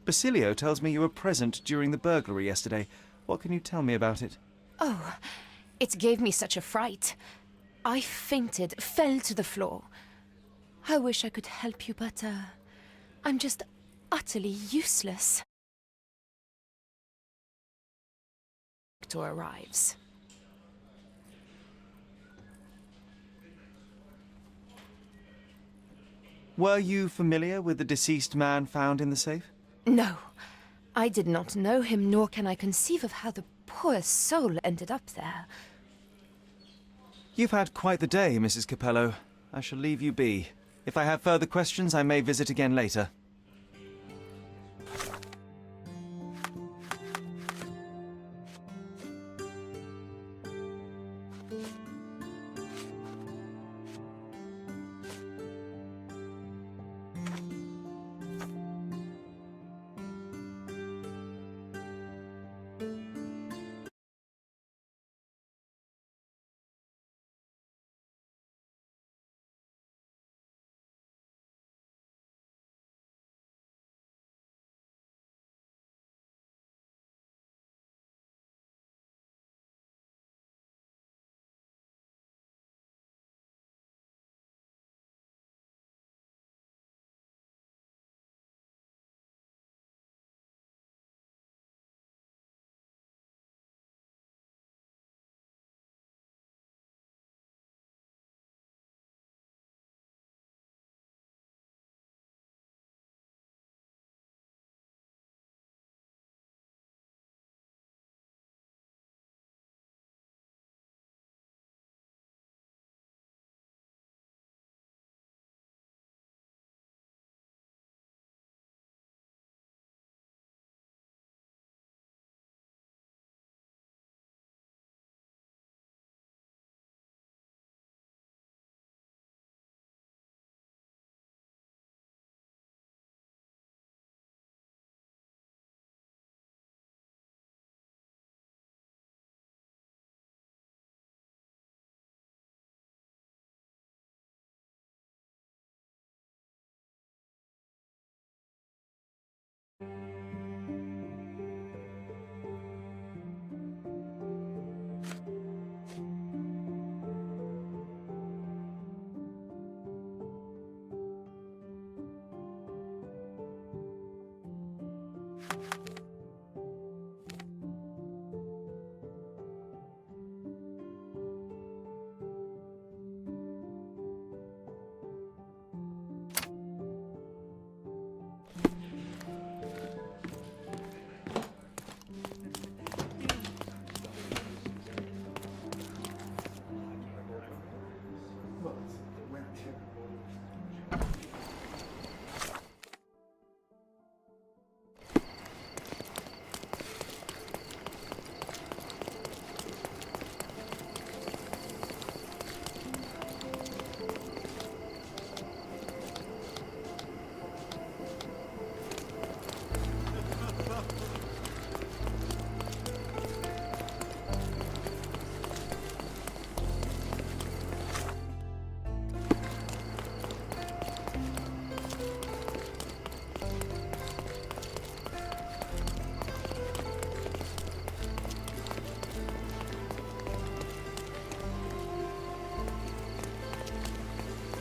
Basilio tells me you were present during the burglary yesterday. What can you tell me about it? Oh, it gave me such a fright. I fainted, fell to the floor. I wish I could help you, but, I'm just utterly useless. Victor arrives. Were you familiar with the deceased man found in the safe? No, I did not know him, nor can I conceive of how the poor soul ended up there. You've had quite the day, Mrs. Capello. I shall leave you be. If I have further questions, I may visit again later.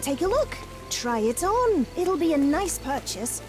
Take a look. Try it on. It'll be a nice purchase.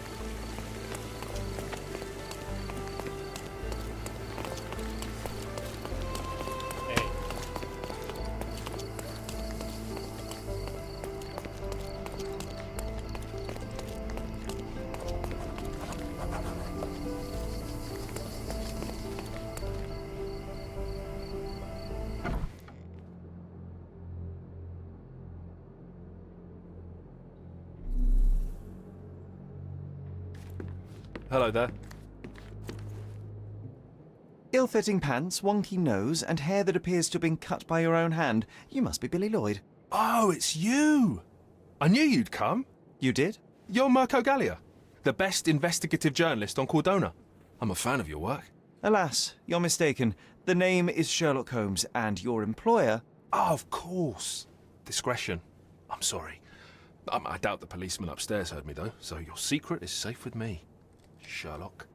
Hello there. Ill-fitting pants, wonky nose, and hair that appears to have been cut by your own hand. You must be Billy Lloyd. Oh, it's you! I knew you'd come. You did? You're Mirko Gallia, the best investigative journalist on Cordona. I'm a fan of your work. Alas, you're mistaken. The name is Sherlock Holmes, and your employer... Oh, of course. Discretion. I'm sorry. I doubt the policeman upstairs heard me, though, so your secret is safe with me. Sherlock.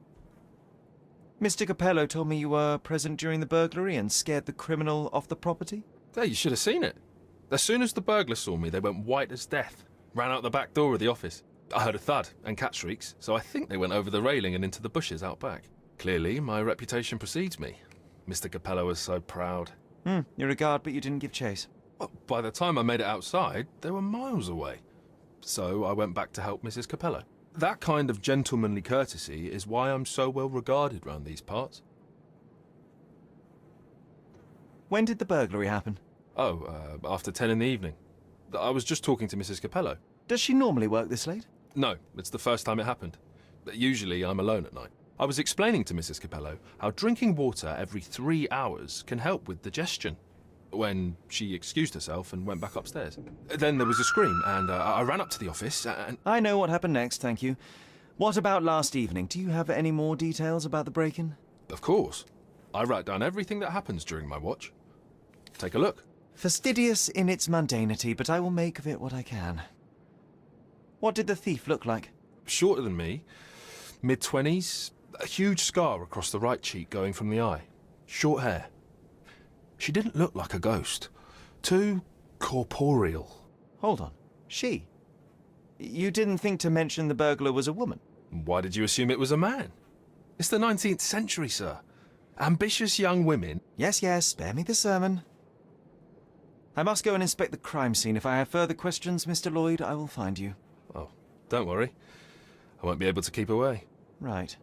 Mr. Capello told me you were present during the burglary and scared the criminal off the property? Hey, you should have seen it. As soon as the burglars saw me, they went white as death. Ran out the back door of the office. I heard a thud and cat shrieks, so I think they went over the railing and into the bushes out back. Clearly, my reputation precedes me. Mr. Capello was so proud. You're a guard, but you didn't give chase. Well, by the time I made it outside, they were miles away. So I went back to help Mrs. Capello. That kind of gentlemanly courtesy is why I'm so well regarded round these parts. When did the burglary happen? After 10 in the evening. I was just talking to Mrs. Capello. Does she normally work this late? No, it's the first time it happened. Usually I'm alone at night. I was explaining to Mrs. Capello how drinking water every 3 hours can help with digestion, when she excused herself and went back upstairs. Then there was a scream, and I ran up to the office, and... I know what happened next, thank you. What about last evening? Do you have any more details about the break-in? Of course. I write down everything that happens during my watch. Take a look. Fastidious in its mundanity, but I will make of it what I can. What did the thief look like? Shorter than me, mid-20s, a huge scar across the right cheek going from the eye. Short hair. She didn't look like a ghost. Too corporeal. Hold on. She? You didn't think to mention the burglar was a woman? Why did you assume it was a man? It's the 19th century, sir. Ambitious young women... Yes, spare me the sermon. I must go and inspect the crime scene. If I have further questions, Mr. Lloyd, I will find you. Oh, don't worry. I won't be able to keep away. Right.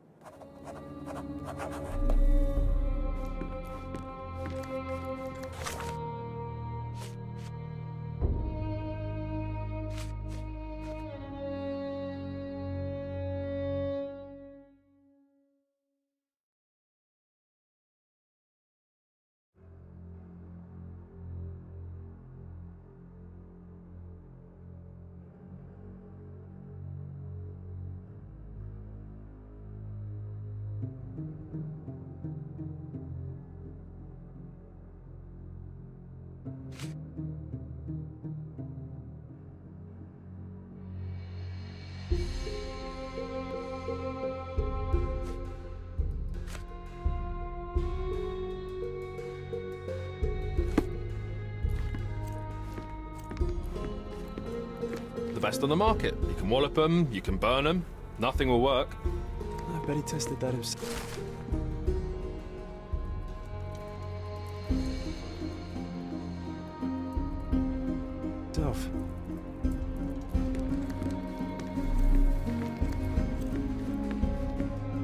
The best on the market. You can wallop them, you can burn them. Nothing will work. I bet he tested that himself.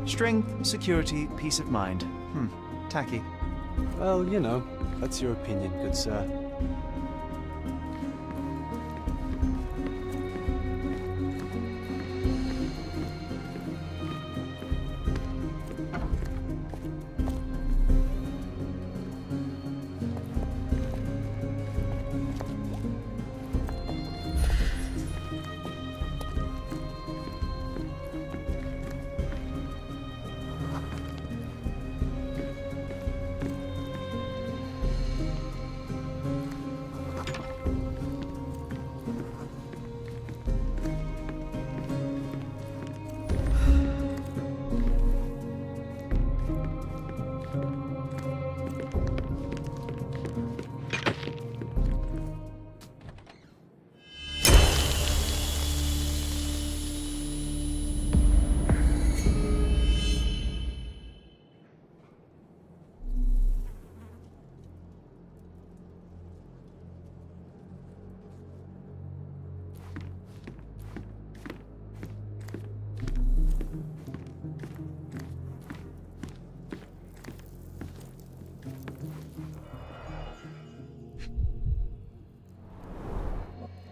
Strength, security, peace of mind. Tacky. Well, you know, that's your opinion, good sir.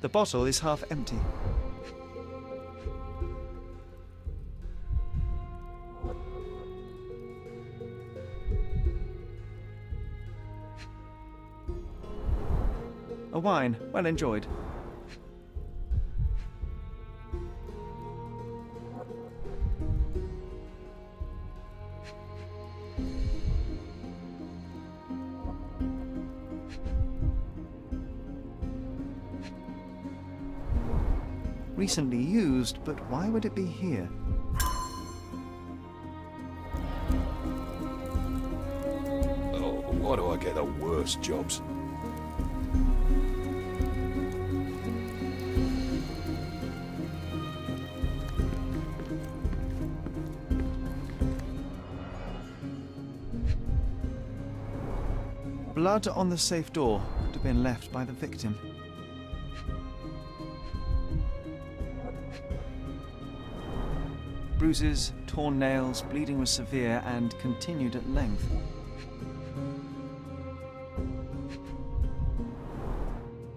The bottle is half empty. A wine, well enjoyed. Recently used, but why would it be here? I get the worst jobs. Blood on the safe door could have been left by the victim. Bruises, torn nails, bleeding was severe and continued at length.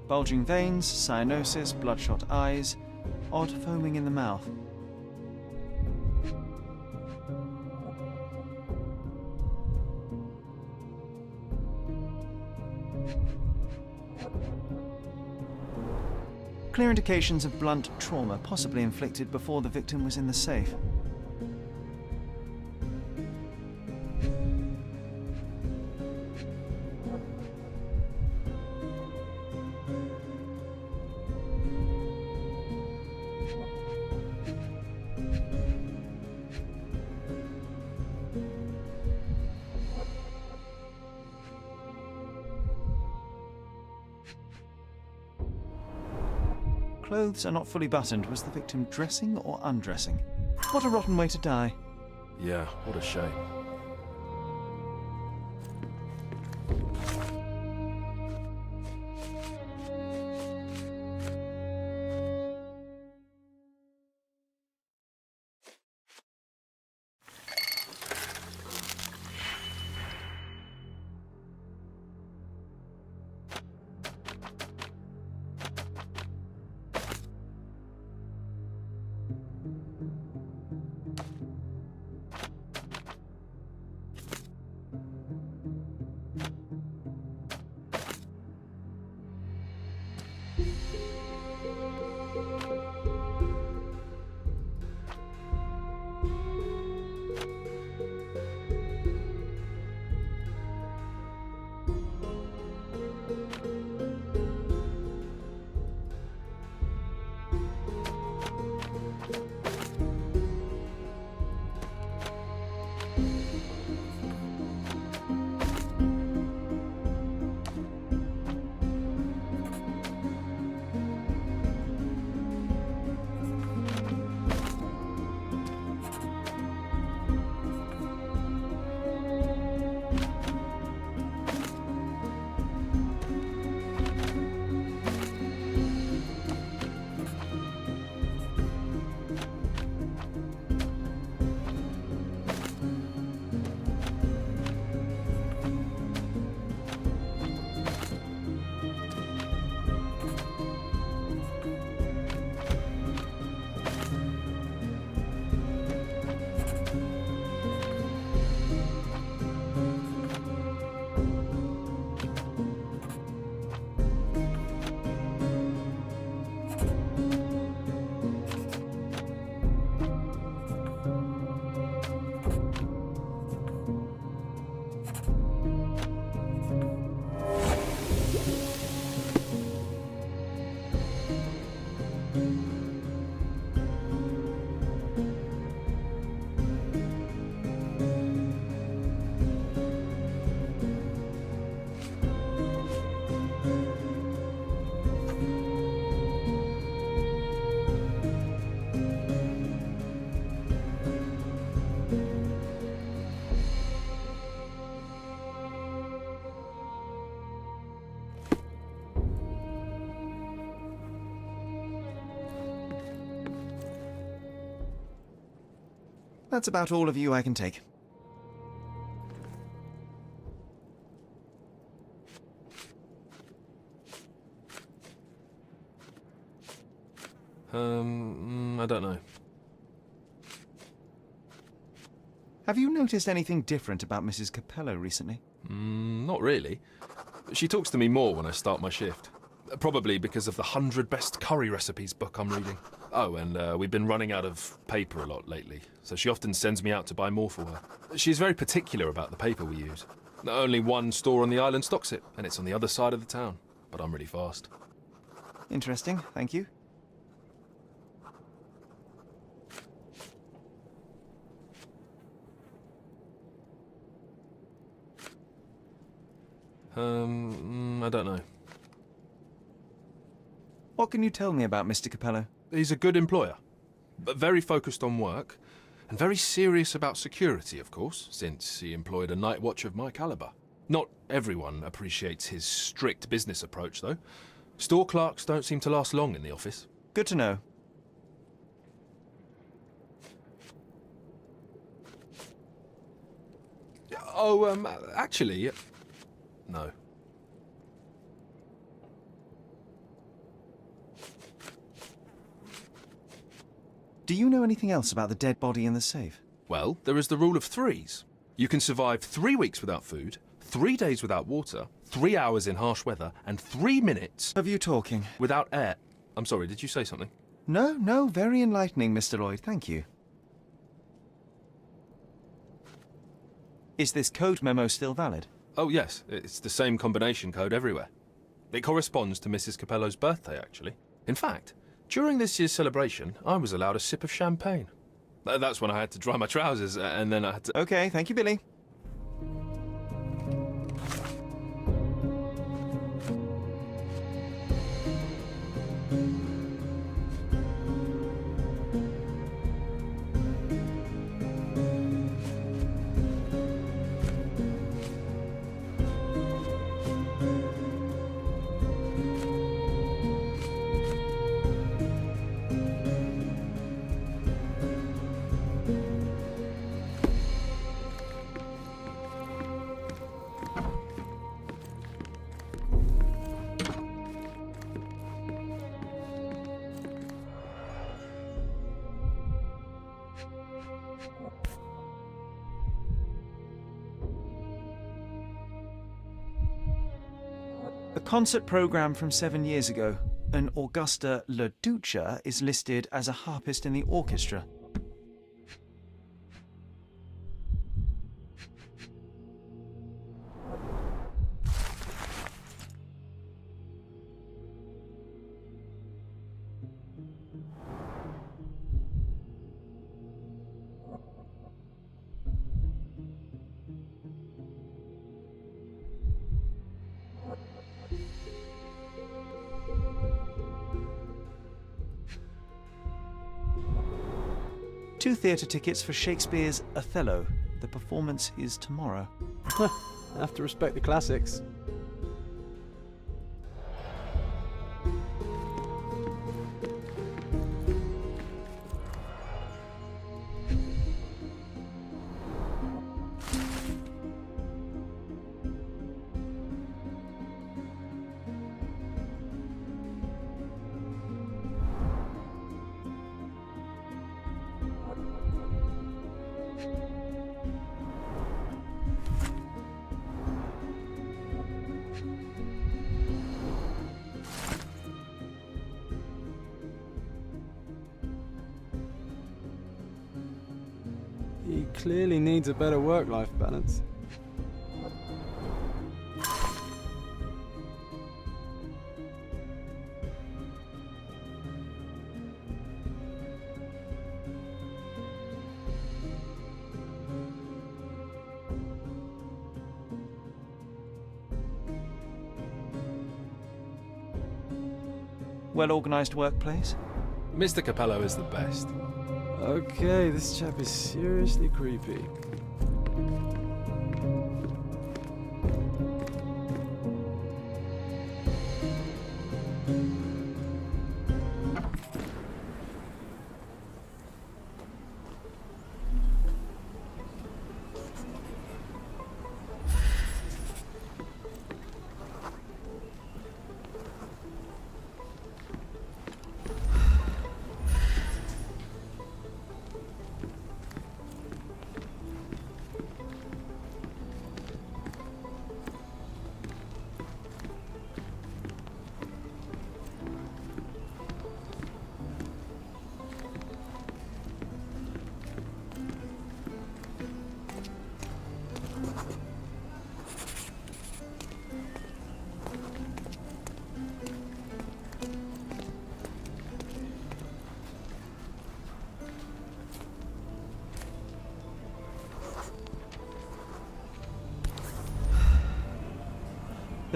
Bulging veins, cyanosis, bloodshot eyes, odd foaming in the mouth. Clear indications of blunt trauma, possibly inflicted before the victim was in the safe. Clothes are not fully buttoned. Was the victim dressing or undressing? What a rotten way to die. Yeah, what a shame. That's about all of you I can take. I don't know. Have you noticed anything different about Mrs. Capello recently? Not really. She talks to me more when I start my shift. Probably because of the 100 Best Curry Recipes book I'm reading. Oh, and we've been running out of paper a lot lately, so she often sends me out to buy more for her. She's very particular about the paper we use. Only one store on the island stocks it, and it's on the other side of the town. But I'm really fast. Interesting, thank you. I don't know. What can you tell me about Mr. Capello? He's a good employer, but very focused on work, and very serious about security, of course, since he employed a night watch of my caliber. Not everyone appreciates his strict business approach, though. Store clerks don't seem to last long in the office. Good to know. Oh, actually, no. Do you know anything else about the dead body in the safe? Well, there is the rule of threes. You can survive 3 weeks without food, 3 days without water, 3 hours in harsh weather, and 3 minutes Of you talking? without air. I'm sorry, did you say something? No, very enlightening, Mr. Lloyd, thank you. Is this code memo still valid? Oh, yes, it's the same combination code everywhere. It corresponds to Mrs. Capello's birthday, actually. In fact, during this year's celebration, I was allowed a sip of champagne. That's when I had to dry my trousers, and then I had to... Okay, thank you, Billy. A concert program from 7 years ago. An Augusta La Duca is listed as a harpist in the orchestra. Two theatre tickets for Shakespeare's Othello. The performance is tomorrow. Have to respect the classics. He clearly needs a better work-life balance. Well-organised workplace? Mr. Capello is the best. Okay, this chap is seriously creepy.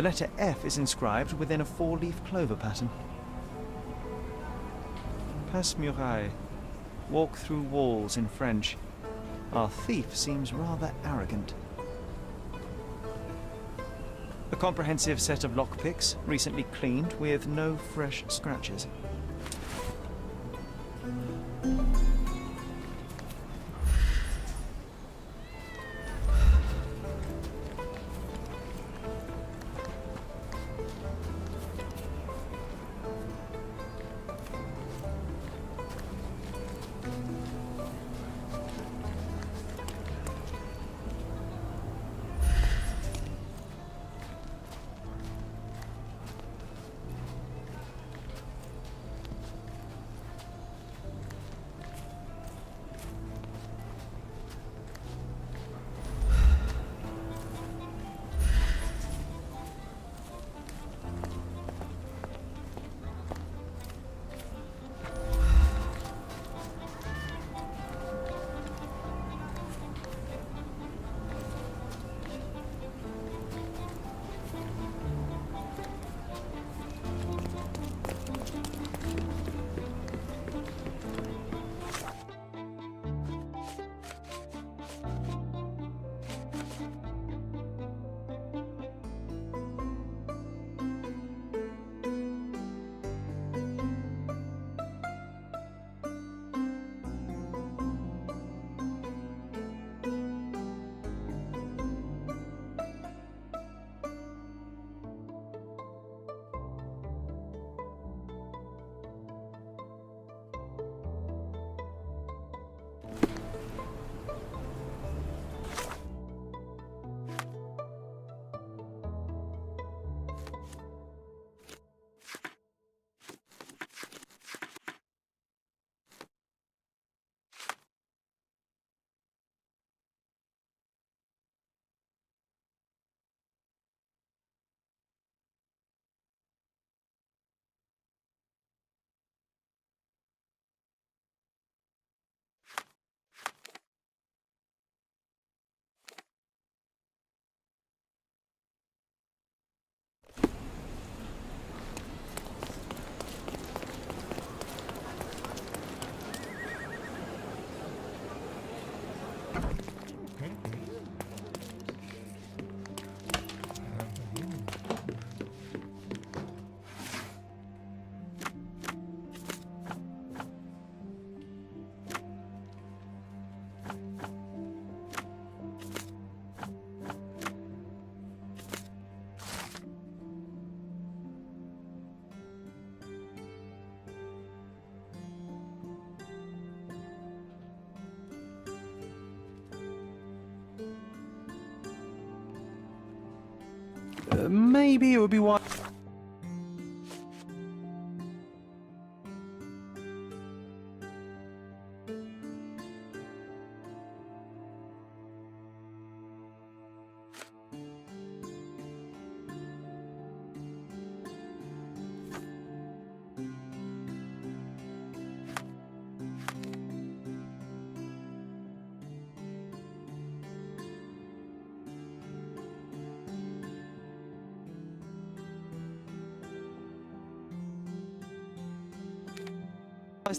The letter F is inscribed within a four-leaf clover pattern. Passe muraille. Walk through walls in French. Our thief seems rather arrogant. A comprehensive set of lockpicks, recently cleaned with no fresh scratches. Maybe it would be wise.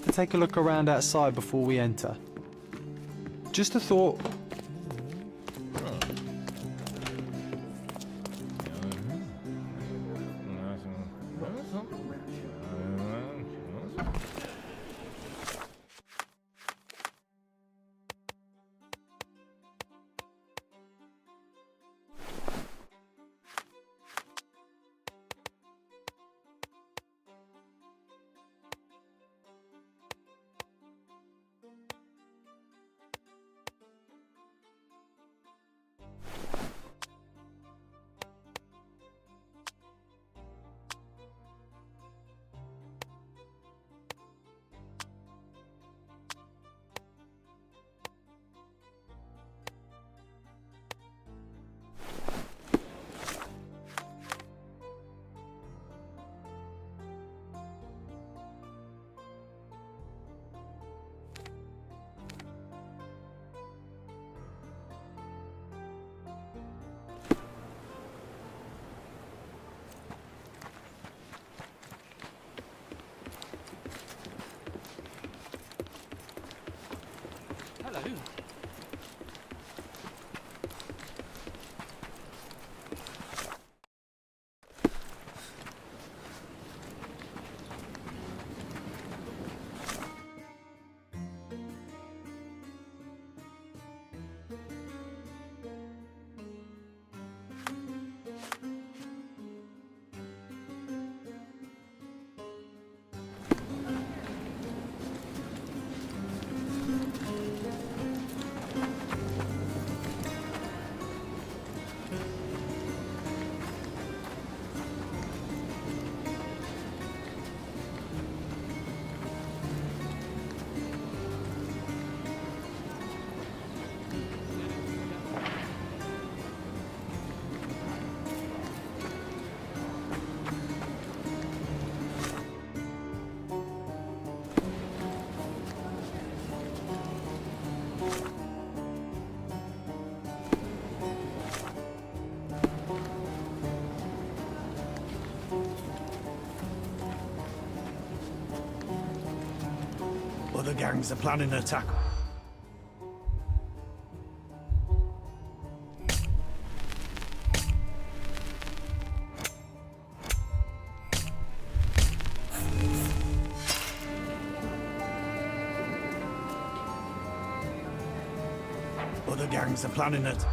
To take a look around outside before we enter. Just a thought. Other gangs are planning an attack. Other gangs are planning it.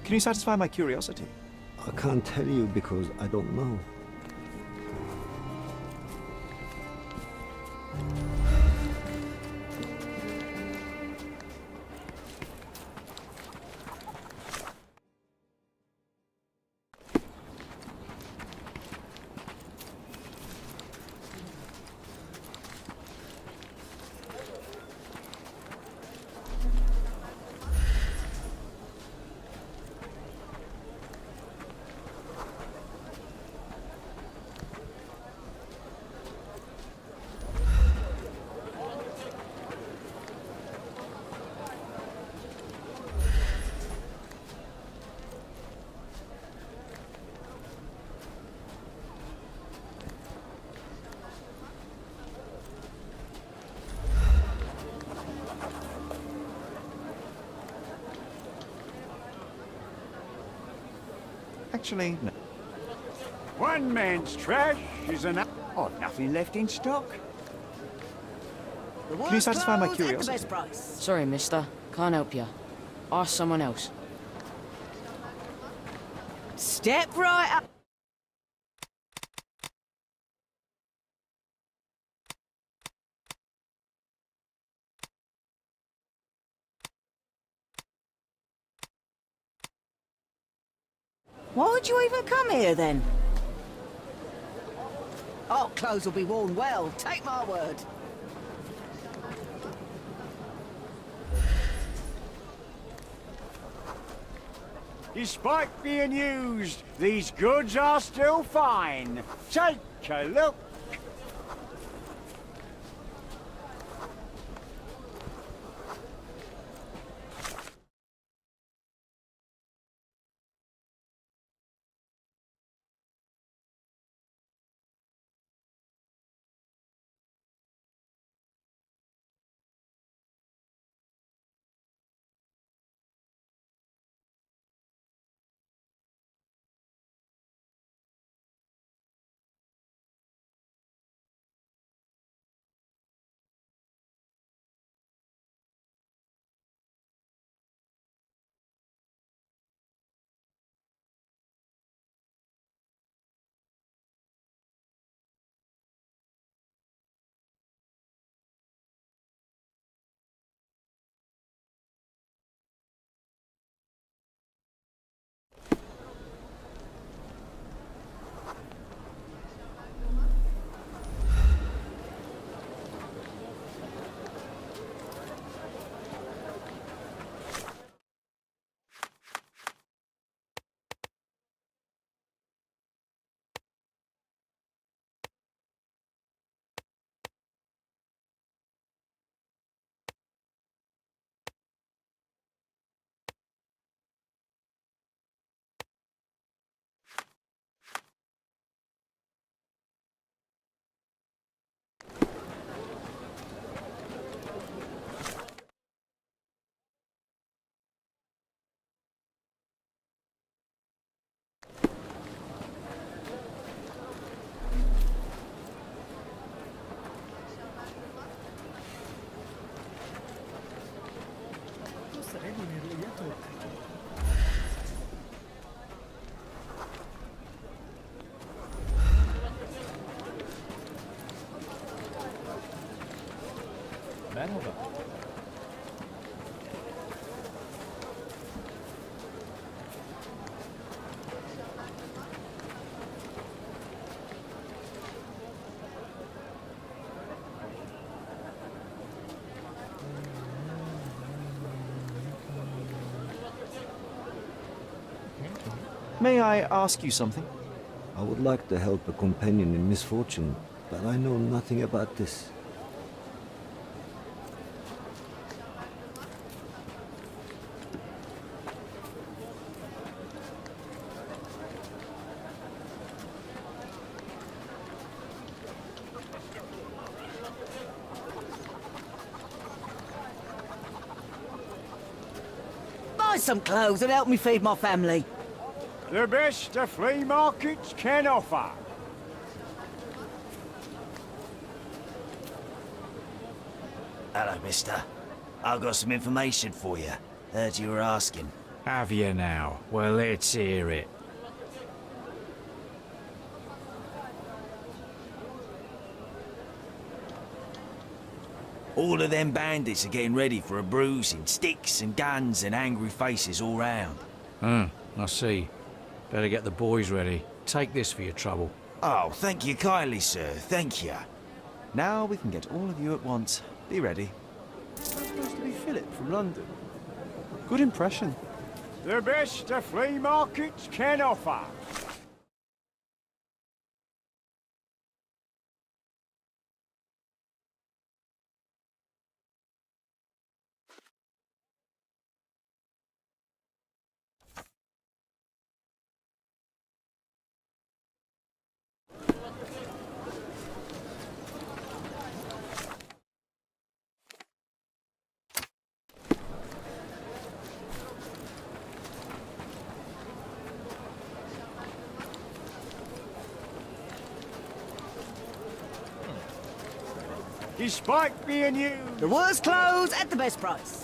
Can you satisfy my curiosity? I can't tell you because I don't know. Actually, no. One man's trash is enough. Oh, nothing left in stock. Can you satisfy my curiosity? Sorry, mister. Can't help you. Ask someone else. Step right up. Why would you even come here then? Oh, clothes will be worn well, take my word. Despite being used, these goods are still fine. Take a look. May I ask you something? I would like to help a companion in misfortune, but I know nothing about this. Buy some clothes and help me feed my family. The best the flea markets can offer. Hello, mister. I've got some information for you. Heard you were asking. Have you now? Well, let's hear it. All of them bandits are getting ready for a bruising. Sticks and guns and angry faces all round. I see. Better get the boys ready. Take this for your trouble. Oh, thank you kindly, sir. Thank you. Now we can get all of you at once. Be ready. That's supposed to be Philip from London. Good impression. The best the flea markets can offer. Despite being used. The worst clothes at the best price.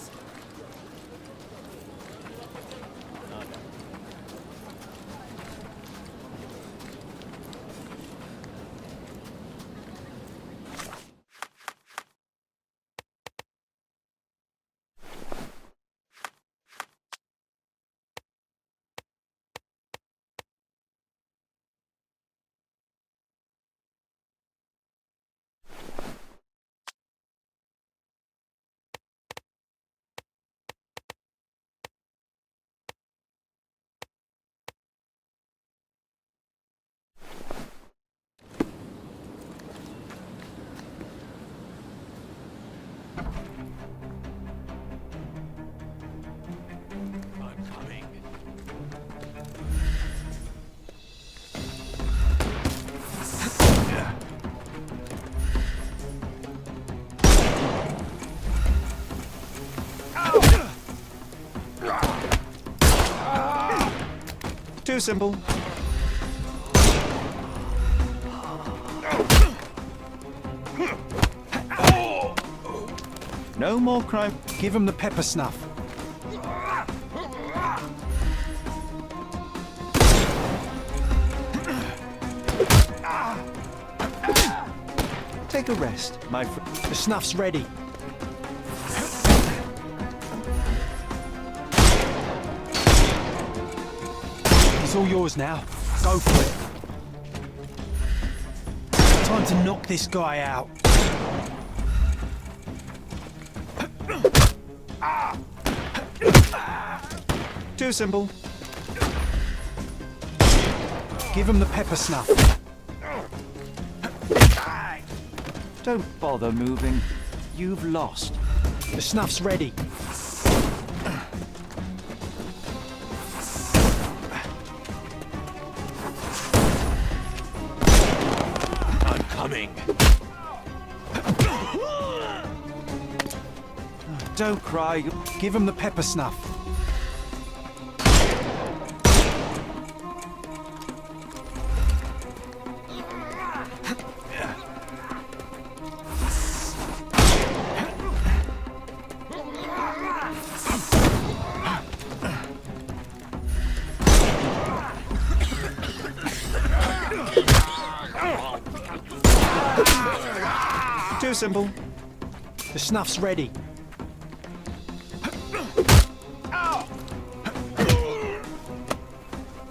Too simple. No more crime. Give him the pepper snuff. Take a rest, my friend. The snuff's ready. It's all yours now. Go for it. Time to knock this guy out. Too simple. Give him the pepper snuff. Don't bother moving. You've lost. The snuff's ready. I'm coming. Don't cry. Give him the pepper snuff. Too simple. The snuff's ready.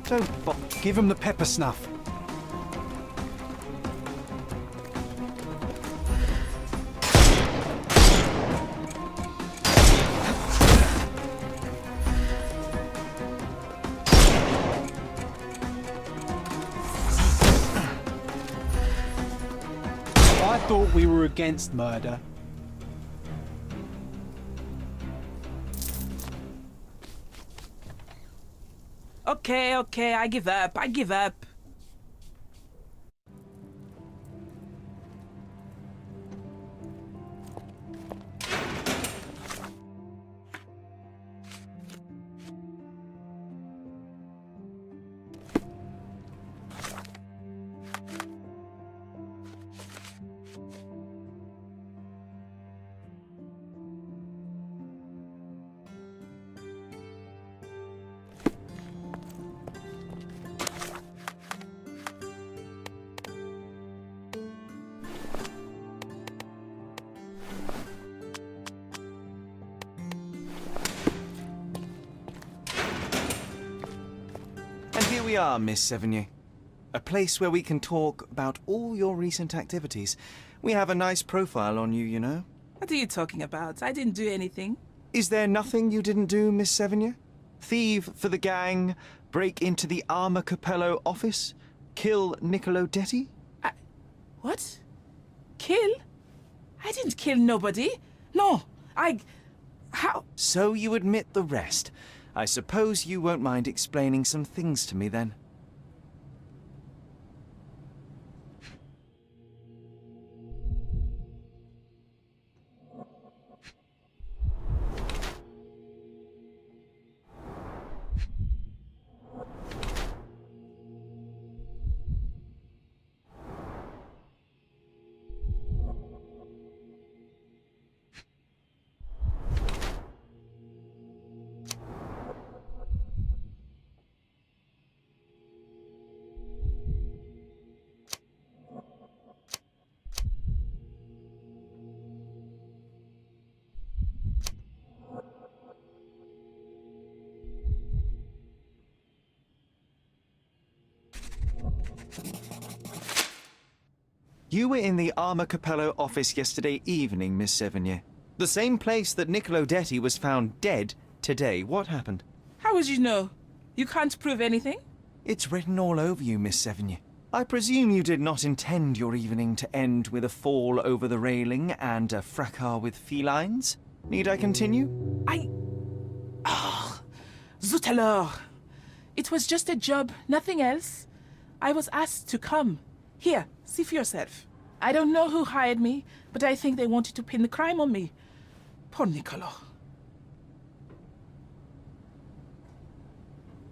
Don't bother. Give him the pepper snuff. I thought we were against murder. Okay, I give up. And here we are, Miss Sevigny. A place where we can talk about all your recent activities. We have a nice profile on you, you know. What are you talking about? I didn't do anything. Is there nothing you didn't do, Miss Sevigny? Thieve for the gang, break into the Armor Capello office, kill Niccolo Detti? What? Kill? I didn't kill nobody. No, How? So you admit the rest. I suppose you won't mind explaining some things to me then. You were in the Armor Capello office yesterday evening, Miss Sevigny. The same place that Niccolo Detti was found dead today. What happened? How would you know? You can't prove anything? It's written all over you, Miss Sevigny. I presume you did not intend your evening to end with a fall over the railing and a fracas with felines. Need I continue? Zut alors! It was just a job, nothing else. I was asked to come. Here, see for yourself. I don't know who hired me, but I think they wanted to pin the crime on me. Poor Niccolo.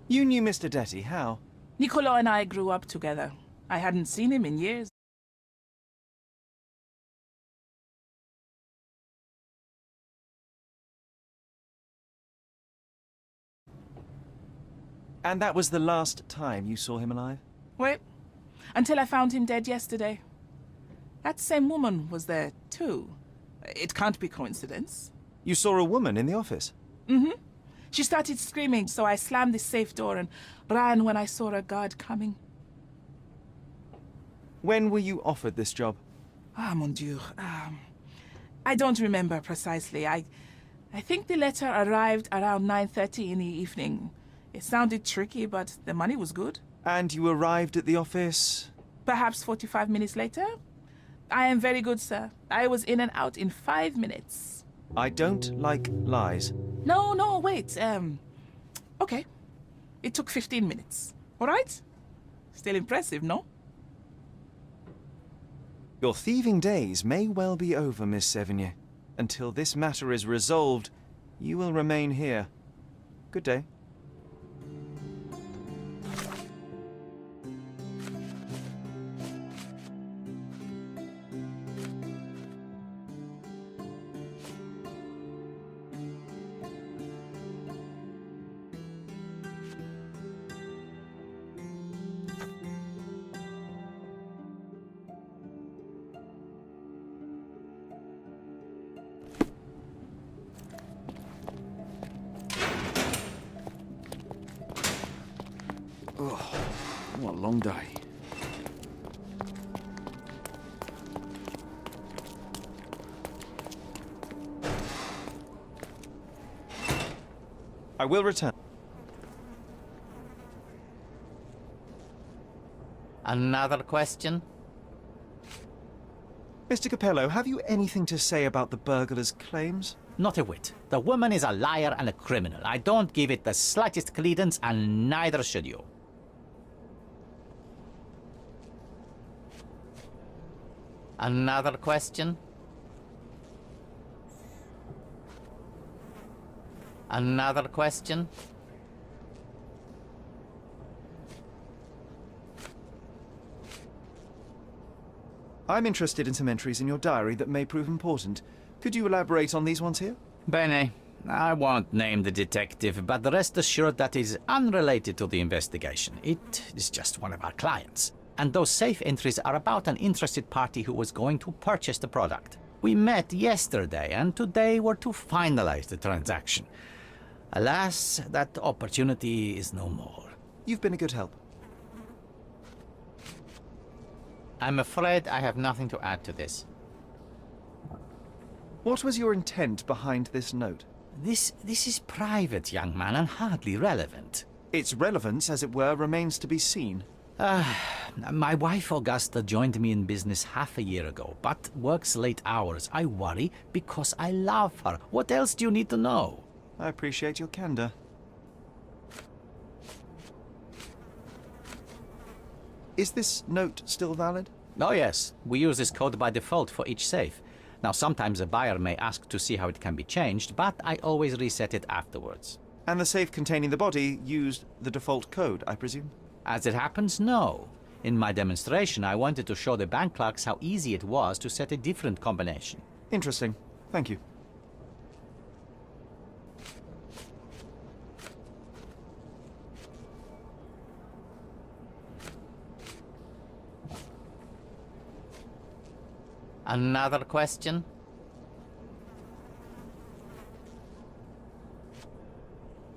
You knew Mr. Detti, how? Niccolo and I grew up together. I hadn't seen him in years. And that was the last time you saw him alive? Wait, until I found him dead yesterday. That same woman was there, too. It can't be coincidence. You saw a woman in the office? Mm-hmm. She started screaming, so I slammed the safe door and ran when I saw a guard coming. When were you offered this job? Ah, mon Dieu. I don't remember precisely. I think the letter arrived around 9:30 in the evening. It sounded tricky, but the money was good. And you arrived at the office? Perhaps 45 minutes later. I am very good, sir. I was in and out in 5 minutes. I don't like lies. No, wait. Okay. It took 15 minutes. All right? Still impressive, no? Your thieving days may well be over, Miss Sevigny. Until this matter is resolved, you will remain here. Good day. What a long day. I will return. Another question? Mr. Capello, have you anything to say about the burglar's claims? Not a whit. The woman is a liar and a criminal. I don't give it the slightest credence, and neither should you. Another question? Another question? I'm interested in some entries in your diary that may prove important. Could you elaborate on these ones here? Bene. I won't name the detective, but rest assured that is unrelated to the investigation. It is just one of our clients. And those safe entries are about an interested party who was going to purchase the product. We met yesterday, and today we're to finalize the transaction. Alas, that opportunity is no more. You've been a good help. I'm afraid I have nothing to add to this. What was your intent behind this note? This is private, young man, and hardly relevant. Its relevance, as it were, remains to be seen. My wife Augusta joined me in business half a year ago, but works late hours. I worry because I love her. What else do you need to know? I appreciate your candor. Is this note still valid? Oh yes, we use this code by default for each safe. Now sometimes a buyer may ask to see how it can be changed, but I always reset it afterwards. And the safe containing the body used the default code, I presume? As it happens, no. In my demonstration, I wanted to show the bank clerks how easy it was to set a different combination. Interesting. Thank you. Another question?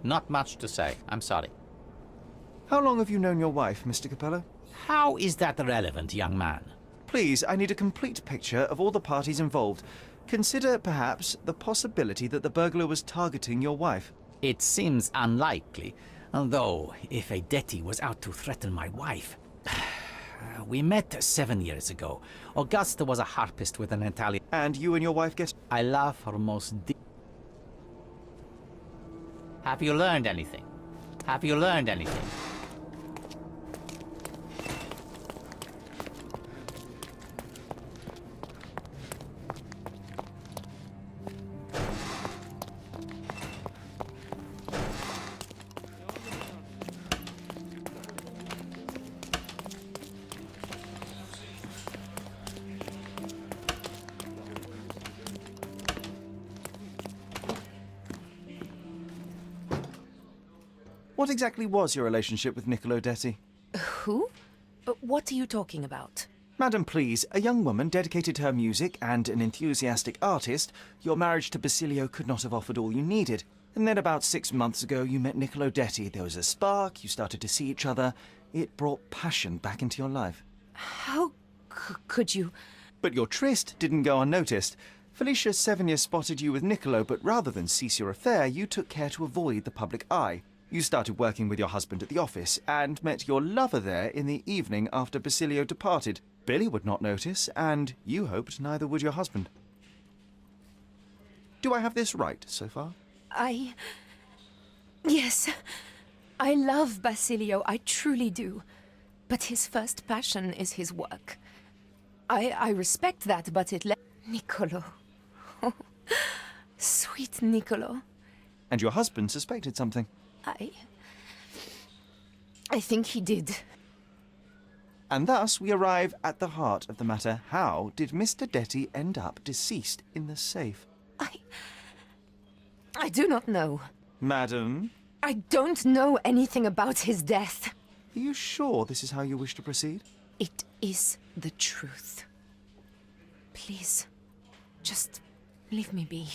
Not much to say. I'm sorry. How long have you known your wife, Mr. Capello? How is that relevant, young man? Please, I need a complete picture of all the parties involved. Consider, perhaps, the possibility that the burglar was targeting your wife. It seems unlikely, although if a Detti was out to threaten my wife... We met 7 years ago. Augusta was a harpist with an Italian... And you and your wife get... I love her most deep... Have you learned anything? Have you learned anything? What exactly was your relationship with Niccolo Detti? Who? What are you talking about? Madam, please, a young woman dedicated to her music and an enthusiastic artist, your marriage to Basilio could not have offered all you needed. And then about 6 months ago, you met Niccolo Detti. There was a spark, you started to see each other. It brought passion back into your life. How could you... But your tryst didn't go unnoticed. Felicia Sevigny spotted you with Niccolo, but rather than cease your affair, you took care to avoid the public eye. You started working with your husband at the office and met your lover there in the evening after Basilio departed. Billy would not notice, and you hoped neither would your husband. Do I have this right so far? Yes. I love Basilio, I truly do. But his first passion is his work. I respect that, but it Niccolo. Sweet Niccolo. And your husband suspected something. I think he did. And thus we arrive at the heart of the matter. How did Mr. Detti end up deceased in the safe? I do not know. Madam? I don't know anything about his death. Are you sure this is how you wish to proceed? It is the truth. Please, just leave me be.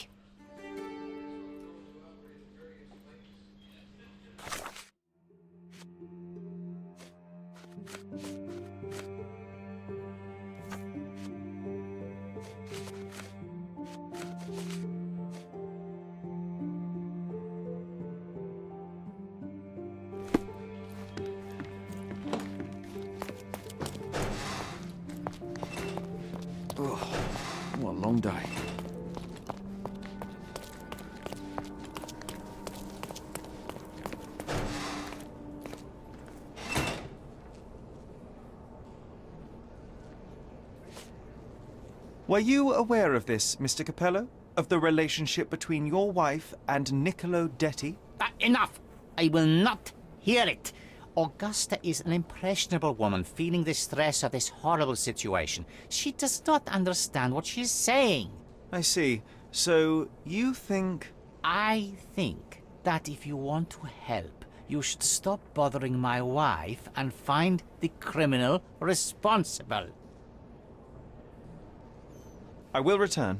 long day. Were you aware of this, Mr. Capello? Of the relationship between your wife and Niccolo Detti? Enough! I will not hear it. Augusta is an impressionable woman feeling the stress of this horrible situation. She does not understand what she's saying. I see. So, you think... I think that if you want to help, you should stop bothering my wife and find the criminal responsible. I will return.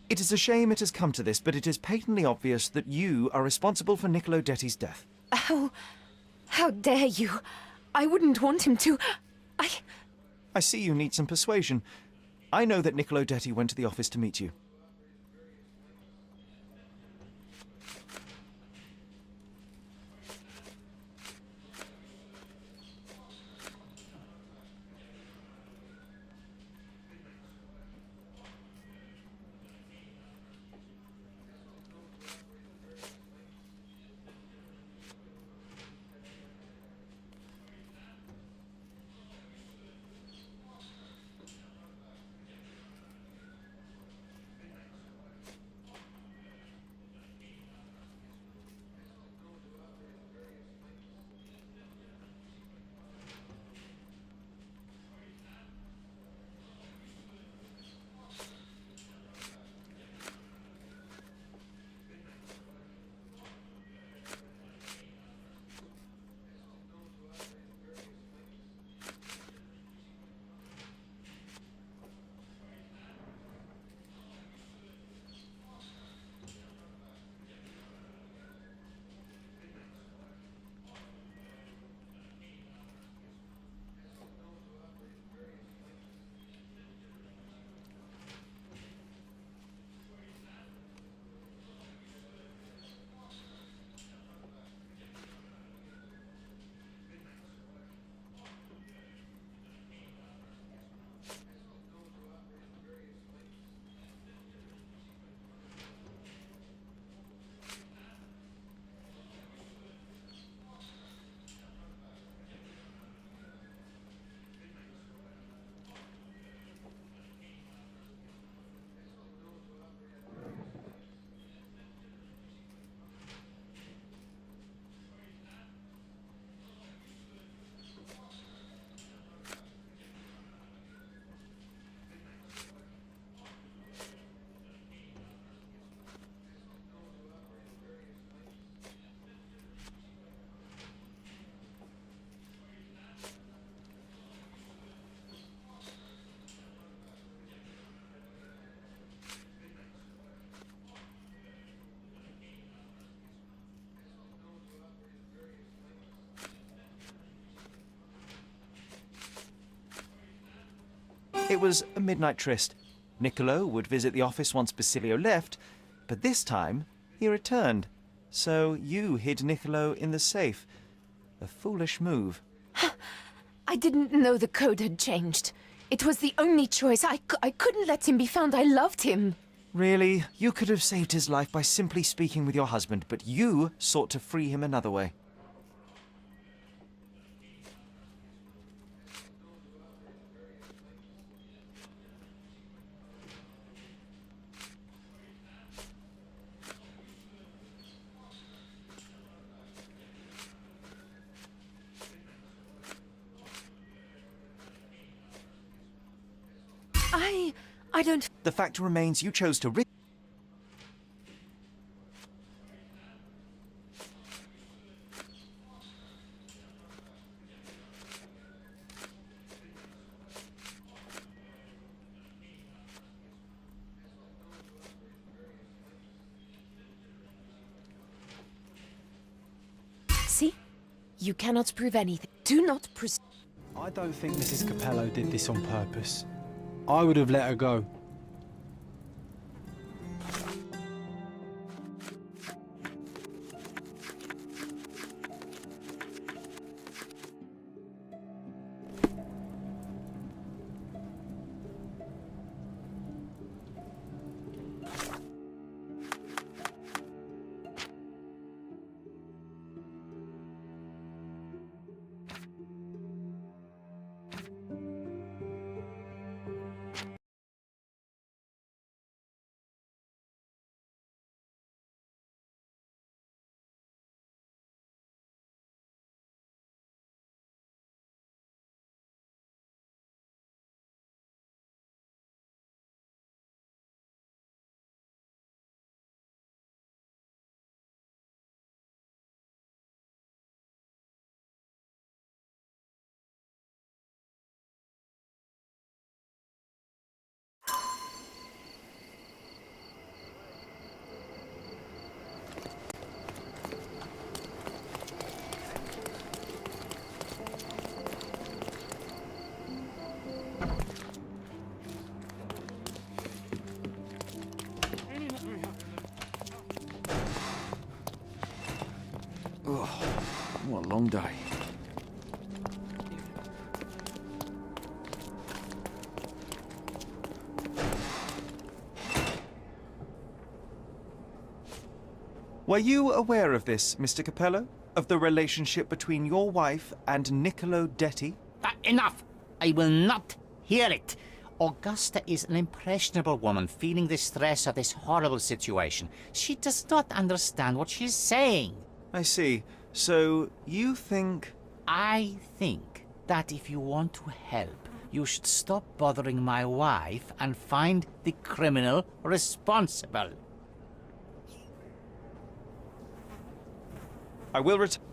It is a shame it has come to this, but it is patently obvious that you are responsible for Niccolo Detti's death. How dare you? I wouldn't want him to. I see you need some persuasion. I know that Niccolo Detti went to the office to meet you. It was a midnight tryst. Niccolo would visit the office once Basilio left, but this time he returned. So you hid Niccolo in the safe. A foolish move. I didn't know the code had changed. It was the only choice. I couldn't let him be found. I loved him. Really? You could have saved his life by simply speaking with your husband, but you sought to free him another way. I don't... The fact remains you chose to You cannot prove anything. Do not presume. I don't think Mrs. Capello did this on purpose. I would have let her go. Oh, what a long day. Were you aware of this, Mr. Capello? Of the relationship between your wife and Niccolo Detti? Enough! I will not hear it. Augusta is an impressionable woman feeling the stress of this horrible situation. She does not understand what she's saying. I see. So, you think... I think that if you want to help, you should stop bothering my wife and find the criminal responsible. I will return...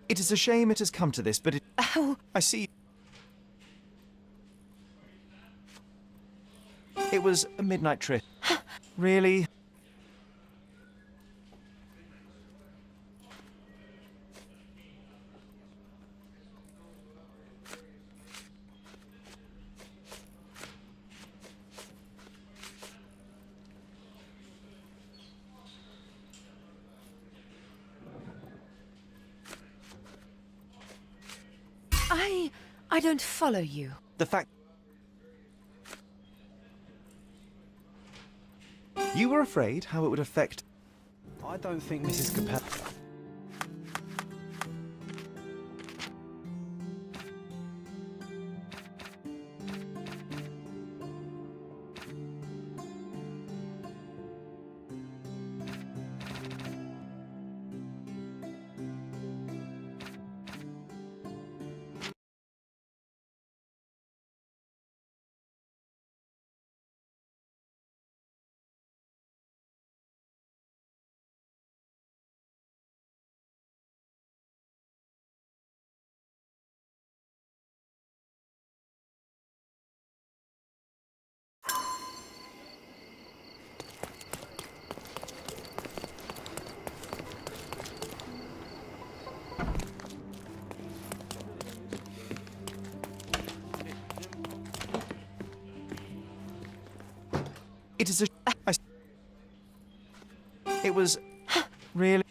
It is a shame it has come to this, but it... Oh. I see. It was a midnight trip. Really? I don't follow you. The fact... You were afraid how it would affect... I don't think Mrs. Capello... It is a... It was... Really...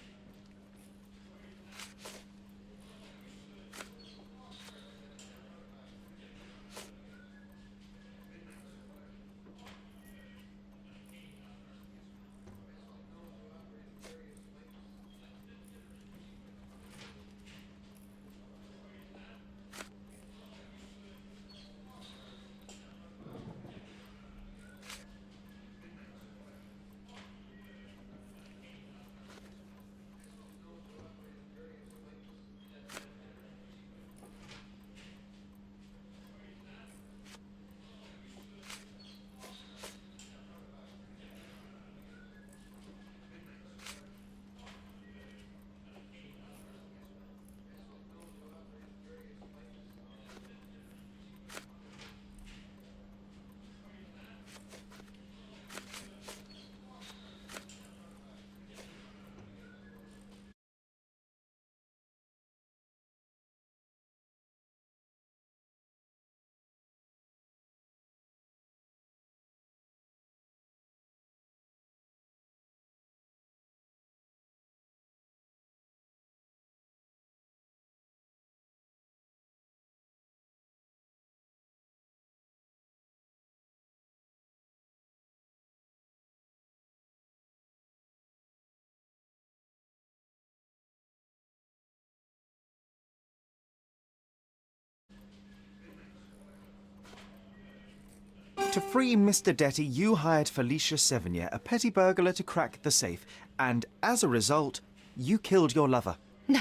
To free Mr. Detty, you hired Felicia Sevigny, a petty burglar, to crack the safe. And as a result, you killed your lover. No.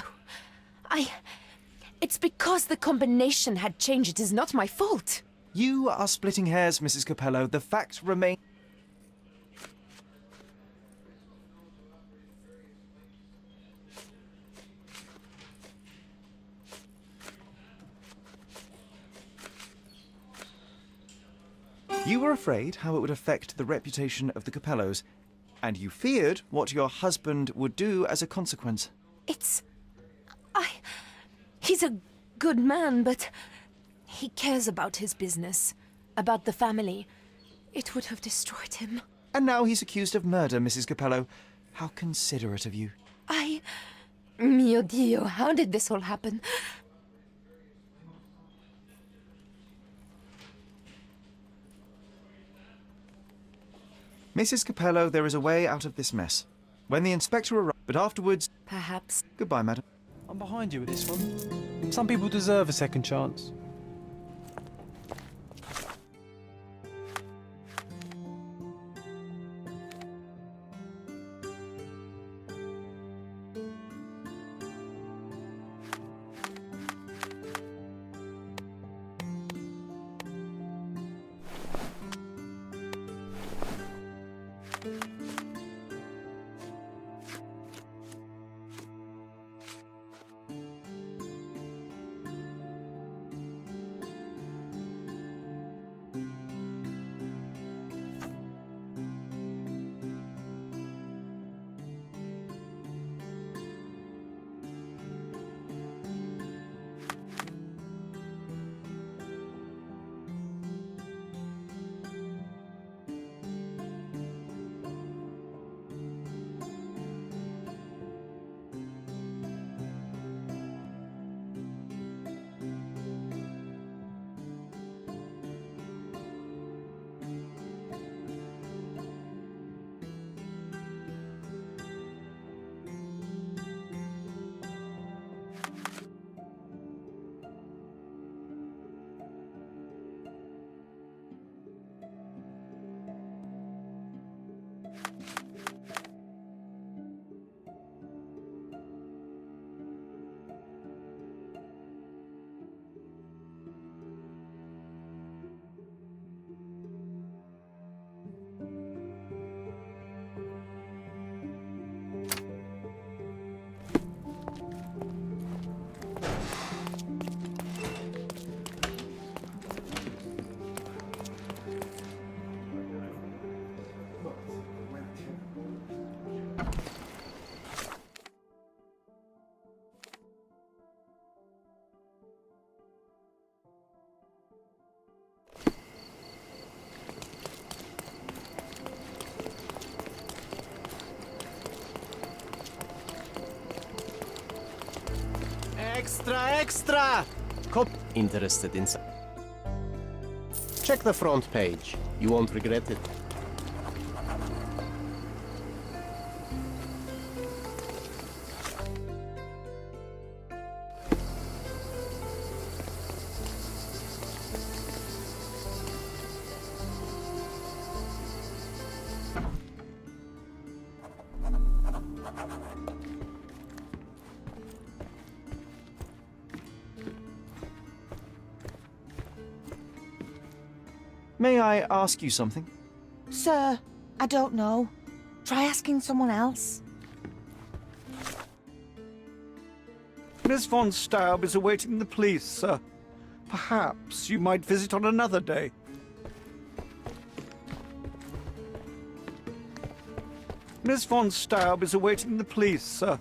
It's because the combination had changed. It is not my fault. You are splitting hairs, Mrs. Capello. The fact remains... You were afraid how it would affect the reputation of the Capellos, and you feared what your husband would do as a consequence. He's a good man, but he cares about his business, about the family. It would have destroyed him. And now he's accused of murder, Mrs. Capello. How considerate of you. Mio Dio, how did this all happen? Mrs. Capello, there is a way out of this mess. When the inspector arrives, but afterwards... Perhaps. Goodbye, madam. I'm behind you with this one. Some people deserve a second chance. Extra, extra! Cop interested in... Check the front page. You won't regret it. May I ask you something? Sir, I don't know. Try asking someone else. Miss von Staub is awaiting the police, sir. Perhaps you might visit on another day. Miss von Staub is awaiting the police, sir.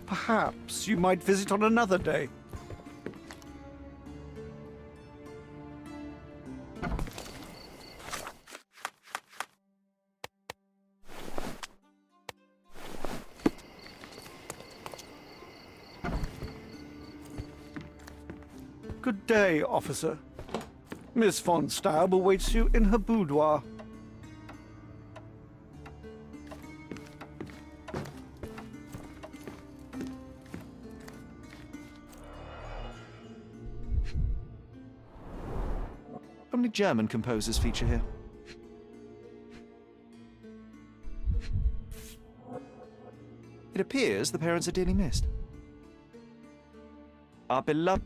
Perhaps you might visit on another day. Good day, officer. Miss von Staub awaits you in her boudoir. Only German composers feature here. It appears the parents are dearly missed. Our beloved